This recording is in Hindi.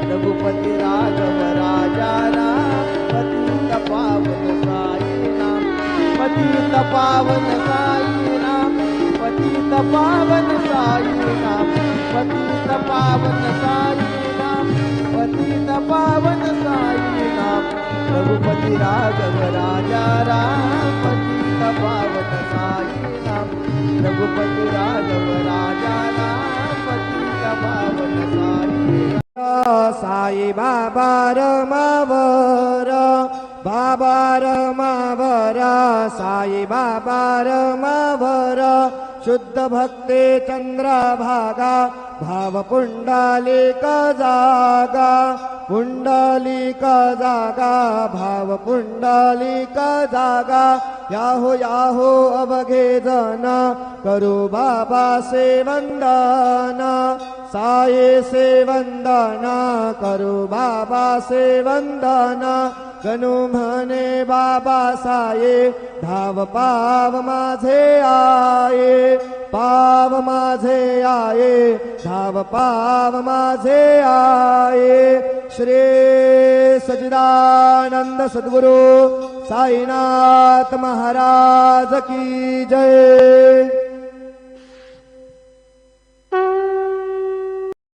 रघुपति राघव राजा राम पतित पावन साई राम पतित पावन साई राम पतित पावन साई राम पतित पावन साई राम पतित पावन साई राम रघुपति राघव राजा राम पतित पावन साई राम रघुपति राघव राजा राम पतित पावन साई साई बाबा रमावर बाबा रमावर साई बाबा रमावर शुद्ध भक्ते चंद्रभागा भाव पुंडलिक जागा पुंडलिक जागा भाव पुंडलिक जागा याहो याहो अवघे जन करू बाबा से वंदन साये से वंदन करू बाबा से वंदन गणू म्हणे बाबा साये धाव पाव माझे आये पाव माझे आये धाव पाव माझे आये श्री सच्चिदानंद सद्गुरु साईनाथ महाराज की जय।